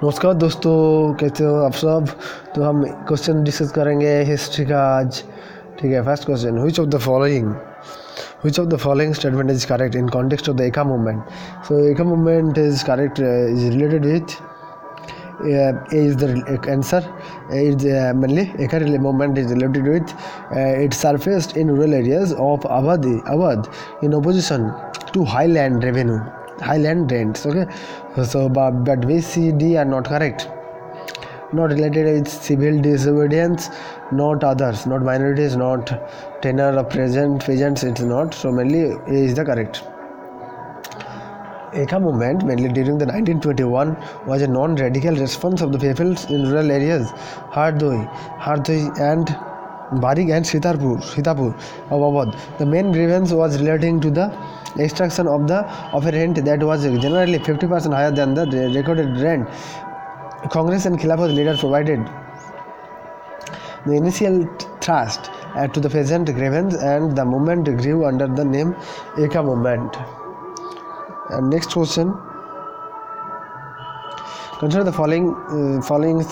नमस्कार दोस्तों, कैसे हो आप सब। तो हम क्वेश्चन डिस्कस करेंगे हिस्ट्री का आज। ठीक है। First question, which of the following statement is correct in context of the Eka movement? So Eka movement is correct, is related with A is the answer. A is mainly Eka movement is related with it surfaced in rural areas of Awadh in opposition to highland rents. Okay, so but B, C, D are not correct. Not related with civil disobedience, not others, not minorities, not tenor of peasants. It's not. So mainly A is the correct. Eka movement, mainly during the 1921, was a non-radical response of the peoples in rural areas, Hardoi and Barik and Sitapur of Awadh. The main grievance was relating to the extraction of a rent that was generally 50% higher than the recorded rent. Congress and Khilafat leaders provided the initial thrust to the peasant grievance, and the movement grew under the name Eka movement. And next question. Consider the following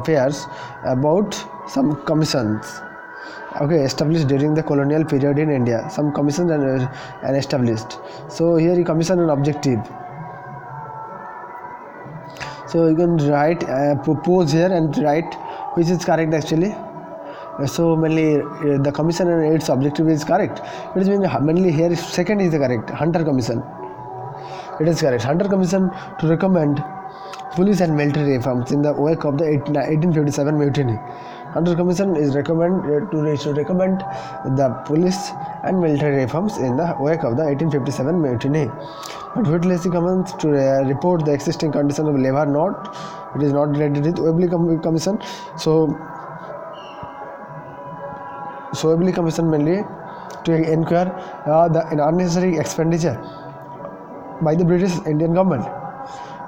pairs about some commissions. Okay, established during the colonial period in India. Some commissions and established. So here you commission an objective. So you can write propose here and write which is correct actually. So mainly the commission and its objective is correct. It is mainly here second is the correct. Hunter Commission. It is correct. Hunter Commission to recommend police and military reforms in the wake of the 1857 mutiny. Hunter Commission is recommended to recommend the police and military reforms in the wake of the 1857 mutiny. But Whitley comes to report the existing condition of labor. Not, it is not related with Webley Commission. So Webley Commission mainly to inquire the unnecessary expenditure by the British Indian government.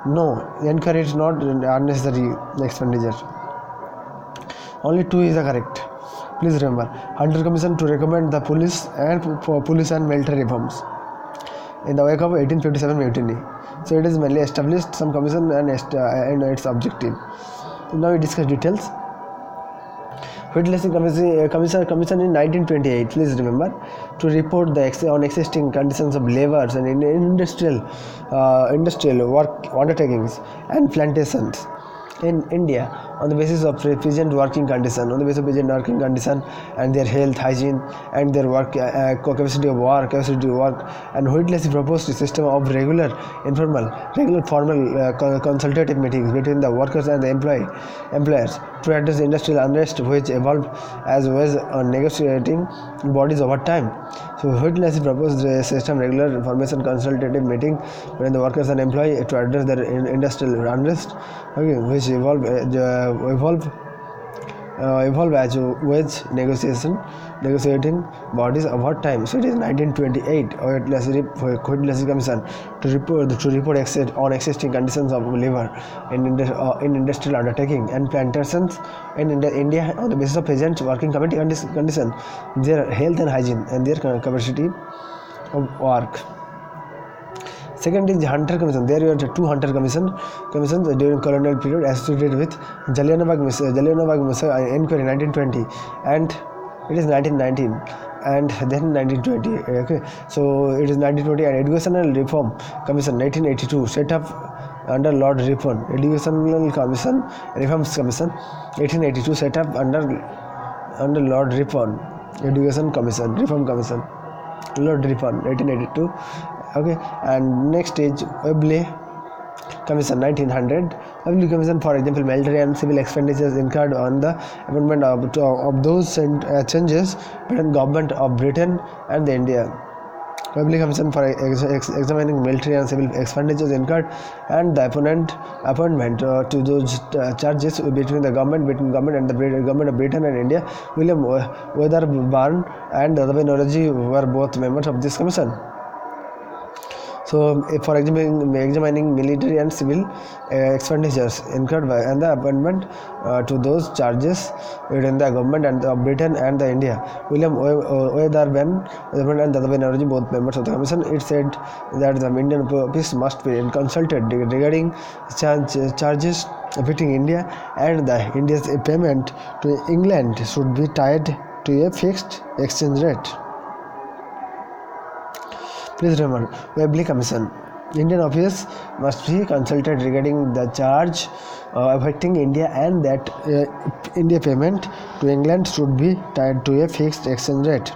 No, inquiry is not unnecessary expenditure. Only 2 is the correct. Please remember, Hunter Commission to recommend the police and military reforms in the wake of 1857 mutiny. So it is mainly established some commission and its objective. Now we discuss details. Whitley Commission in 1928. Please remember to report on existing conditions of labours and industrial work undertakings and plantations in India on the basis of peasant working condition, and their health, hygiene, and their work capacity of work. And Whitley proposed a system of regular formal consultative meetings between the workers and the employers to address industrial unrest, which evolved as well as negotiating bodies over time. So Whitley proposed a system regular formation consultative meeting between the workers and employee to address their industrial unrest, okay, which evolve as wage negotiating bodies over time. So it is 1928 Whitley Commission to report on existing conditions of labor in industrial undertaking and plantations in India on the basis of peasant working community condition, their health and hygiene, and their capacity of work. Second is the Hunter Commission. There were 2 Hunter Commissions during colonial period associated with Jallianwala Bagh inquiry in 1920, and it is 1919, and then 1920. Okay, so it is 1920 and Educational Reform Commission 1982 set up under Lord Ripon. Educational Commission Reforms Commission 1882 set up under Lord Ripon. Education Commission Reform Commission Lord Ripon 1882. Okay, and next is Webley Commission 1900. Webley Commission, for example, military and civil expenditures incurred on the appointment of those changes between government of Britain and the India. Webley Commission for examining military and civil expenditures incurred and the appointment to those charges between the government and the government of Britain and India. William Wedderburn and Dadabhai Naoroji were both members of this commission. So, for examining military and civil expenditures incurred by and the appointment to those charges within the government and of Britain and the India, William Wedderburn and Dadabhai Naoroji, both members of the commission, it said that the Indian peace must be consulted regarding charges affecting India, and the India's payment to England should be tied to a fixed exchange rate. Please remember, Webley Commission. Indian office must be consulted regarding the charge affecting India, and that India payment to England should be tied to a fixed exchange rate.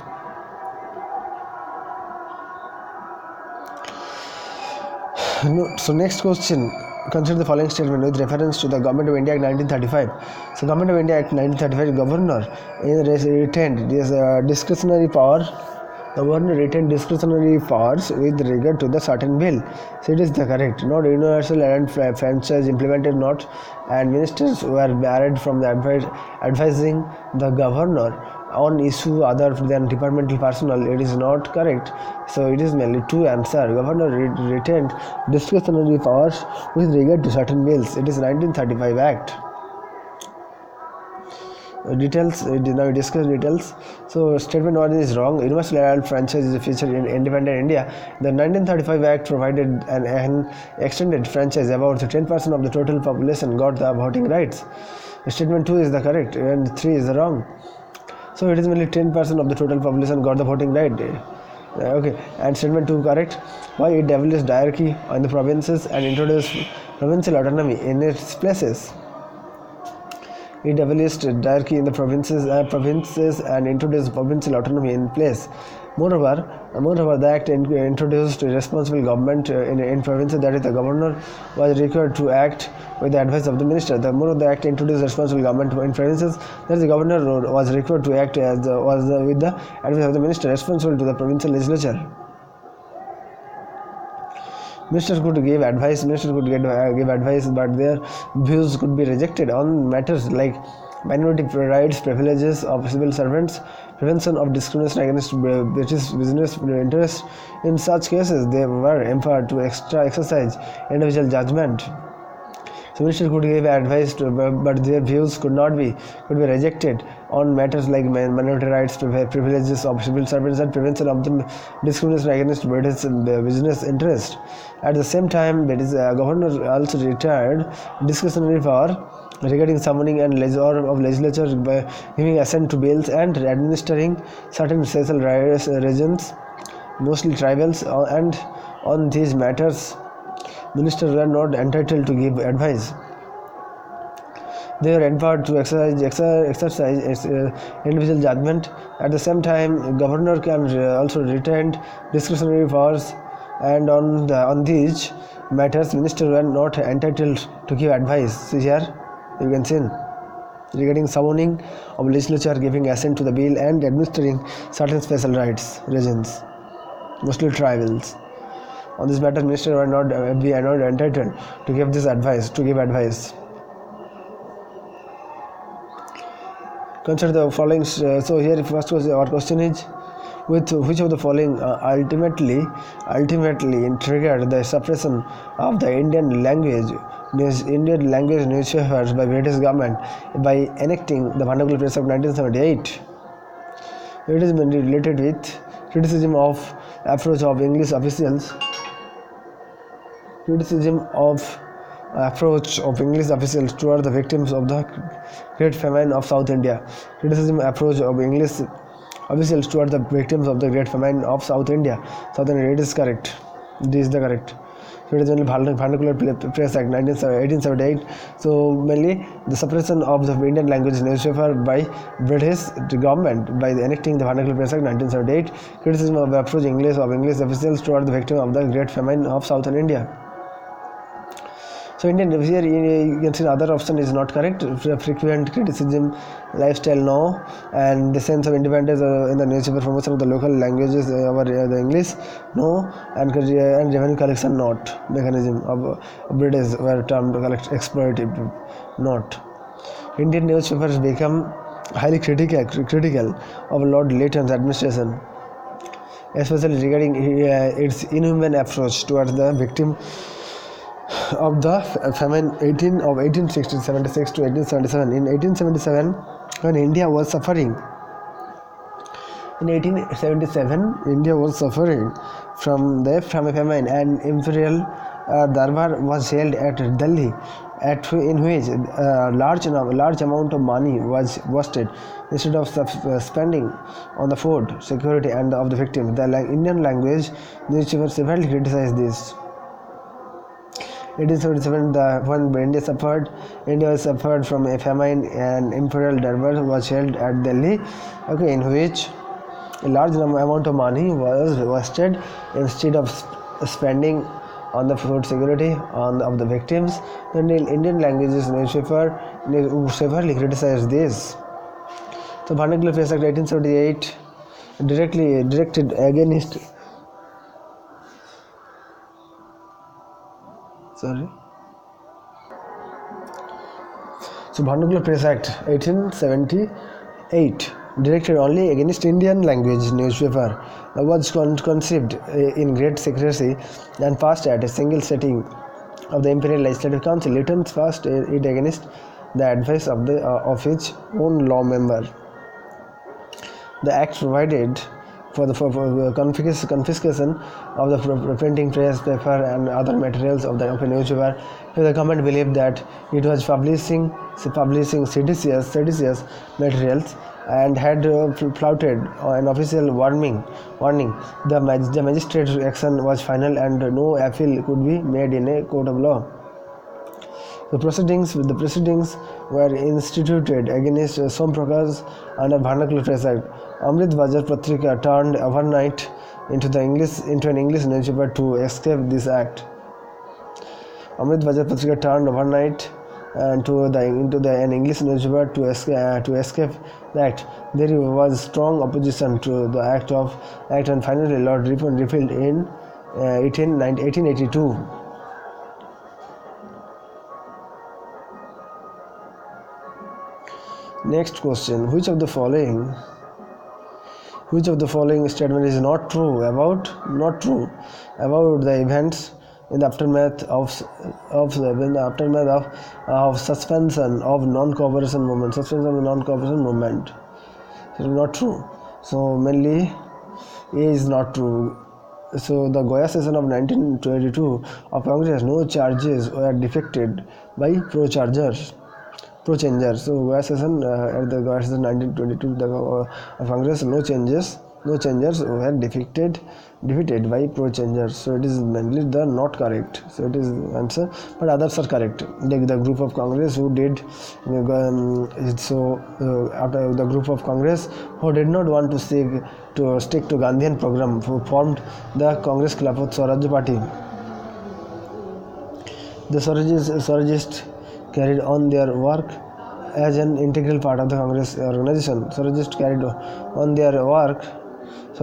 So next question, consider the following statement with reference to the Government of India Act 1935. So Government of India Act 1935, Governor retained this discretionary power. Governor retained discretionary powers with regard to the certain bill. So it is the correct. Not universal and franchise implemented not, and ministers were barred from the advising the governor on issue other than departmental personnel. It is not correct. So it is mainly two answer. Governor retained discretionary powers with regard to certain bills. It is 1935 Act. Details, now we discuss details. So statement 1 is wrong. Universal adult franchise is a feature in independent India. The 1935 Act provided an extended franchise. About 10% of the total population got the voting rights. Statement 2 is the correct and 3 is the wrong. So it is only 10% of the total population got the voting right. Okay, and statement 2 correct. Why it developed hierarchy in the provinces and introduced provincial autonomy in its places. It abolished hierarchy in the provinces and introduced provincial autonomy in place. Moreover, the Act introduced responsible government in provinces, that is, the governor was required to act with the advice of the minister. The Act introduced responsible government in provinces, that is, the governor was required to act with the advice of the minister, responsible to the provincial legislature. Ministers could give advice, but their views could be rejected on matters like minority rights, privileges of civil servants, prevention of discrimination against British business interests. In such cases, they were empowered to exercise individual judgment. So ministers could give advice, but their views could be rejected on matters like minority rights, privileges of civil servants, and prevention of the discrimination against British business interests. At the same time, governor also retired discretionary power regarding summoning and of legislature by giving assent to bills and administering certain special regions, mostly tribals, and on these matters ministers were not entitled to give advice. They are empowered to exercise individual judgment. At the same time, governor can also retain discretionary powers, and on these matters, ministers were not entitled to give advice. See here, you can see regarding summoning of legislature, giving assent to the bill, and administering certain special rights regions, mostly tribals. On this matter, ministers were not entitled to give advice. Consider the following. So here, first our question is, with which of the following ultimately triggered the suppression of the Indian language newspapers by British government by enacting the Vernacular Press Act 1978? It is mainly related with criticism of approach of English officials toward the victims of the Great Famine of South India. Southern India. It is correct. This is the correct. So it is only Vernacular Press Act 1878. So mainly the suppression of the Indian language newspaper by British government by enacting the Vernacular Press Act 1978. Criticism of the approach of English officials toward the victim of the Great Famine of Southern India. So Indian here you can see another option is not correct. Frequent criticism, lifestyle no, and the sense of independence in the newspaper promotion of the local languages over the English no, and revenue collection not. Mechanism of British were termed exploitative not. Indian newspapers become highly critical of Lord Leighton's administration, especially regarding its inhuman approach towards the victim of the famine 1876 to 1877. In 1877, when India was suffering from the famine, and imperial Darbar was held at Delhi, in which large amount of money was wasted instead of spending on the food, security, and of the victims. The Indian language newspaper severely criticized this. 1877, when India suffered from a famine, and Imperial Darbar was held at Delhi, okay, in which a large amount of money was wasted instead of spending on the food security of the victims. The Indian languages newspaper severely criticized this. So Vernacular Press Act 1878 directed against Vernacular Press Act 1878 directed only against Indian language newspaper was conceived in great secrecy and passed at a single sitting of the Imperial Legislative Council. Lieutenants passed it against the advice of its own law member. The act provided for the confiscation of the printing press, paper, and other materials of the newspaper. The government believed that it was publishing seditious materials and had flouted an official warning. The magistrate's action was final, and no appeal could be made in a court of law. The proceedings were instituted against Som Prakash under Vernacular Press Act. Amrit Bazar Patrika turned overnight into an English newspaper to escape this act. Amrit Bazar Patrika turned overnight into an English newspaper to escape the act. There was strong opposition to the act, and finally Lord Ripon repealed in 1882. Next question: Which of the following statement is not true about the events in the aftermath of suspension of non-cooperation movement? It is not true. So mainly A is not true. So the Goa session of 1922 of Congress, no charges were defected by pro-changers. So Goa session at the Goa session 1922 of Congress, no changers were defeated by pro-changers. So it is mainly the not correct. So it is answer, but others are correct. The group of Congress who did after the group of Congress who did not want to stick to Gandhian program, who formed the Congress Khilafat Swaraj Party. The Swarajists carried on their work as an integral part of the Congress organization. Swarajists carried on their work as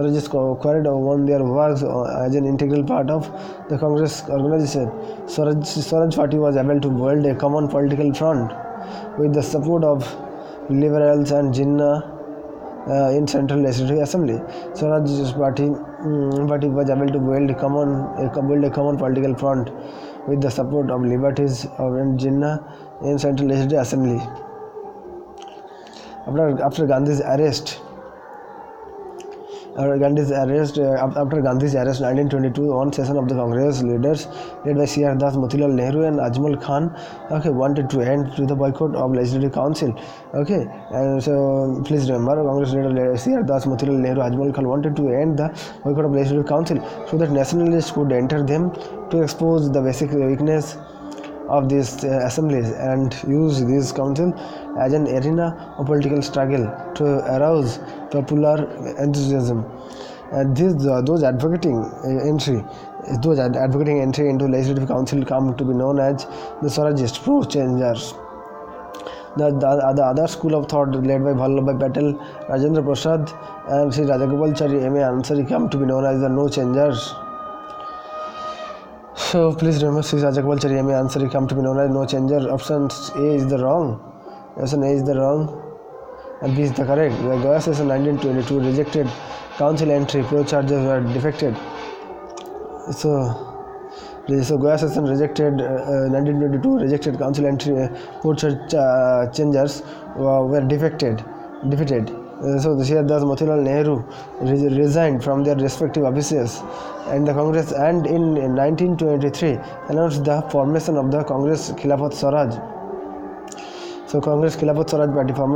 an integral part of the Congress organization. Swaraj Party was able to build a common political front with the support of liberals and Jinnah in Central Legislative Assembly. Swaraj Party was able to build a common political front with the support of liberties and Jinnah in Central Legislative Assembly. After Gandhi's arrest, after Gandhi's arrest, 1922, one session of the Congress leaders led by C.R. Das, Motilal Nehru, and Ajmal Khan, wanted to end to the boycott of Legislative Council. And so please remember, Congress leader C.R. Das, Motilal Nehru, Ajmal Khan wanted to end the boycott of Legislative Council so that nationalists could enter them to expose the basic weakness of these assemblies and use this council as an arena of political struggle to arouse popular enthusiasm. And those advocating entry into Legislative Council come to be known as the Swarajist pro-changers. The other school of thought led by Vallabhbhai Patel, Rajendra Prasad, and Sri Rajagopalachari M.A. Ansari come to be known as the no-changers. So please remember, Sri Rajagopalachari M.A. Ansari come to be known as no changer. Option A is the wrong. Option A is the wrong, and B is the correct. The Goa session 1922 rejected council entry. Pro-chargers were defected. So Goa session rejected 1922 rejected council entry. Pro-changers were defeated. So Sheerdas Motilal Nehru resigned from their respective offices and the Congress, and in 1923 announced the formation of the Congress Khilafat Swaraj. So Congress Khilafat Swaraj Party from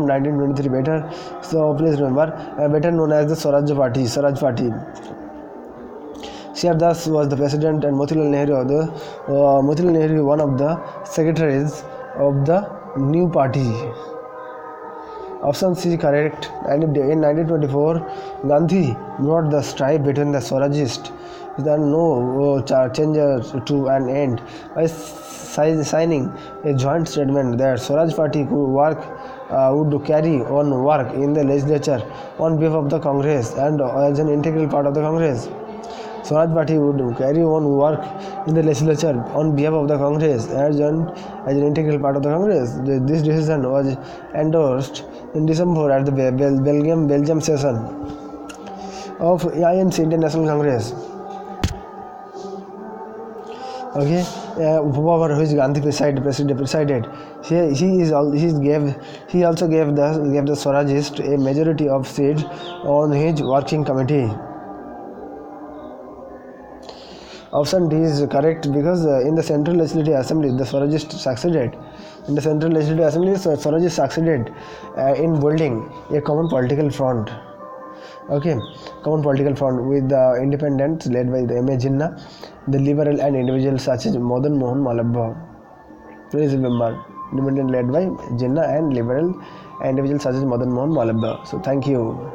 1923 better. So please remember, better known as the Swaraj Party. Sheerdas was the president and Motilal Nehru one of the secretaries of the new party. Option C correct. And in 1924, Gandhi brought the strife between the Swarajists. There are no changes to an end by signing a joint statement that Swaraj Party would carry on work in the legislature on behalf of the Congress and as an integral part of the Congress. Swaraj Party would carry on work in the legislature on behalf of the Congress as an integral part of the Congress. This decision was endorsed in December at the Belgium session of INC International Congress. Okay, over which Gandhi presided. He also gave the Swarajists a majority of seats on his working committee. Option D is correct because in the Central Legislative Assembly, the Swarajists succeeded. In the Central Legislative Assembly, Swarajists succeeded in building a common political front. Okay, common political front with the independents led by the M.A. Jinnah, the liberal and individuals such as Madan Mohan Malabha. Please remember, independent led by Jinnah and liberal and individuals such as Madan Mohan Malabha. So thank you.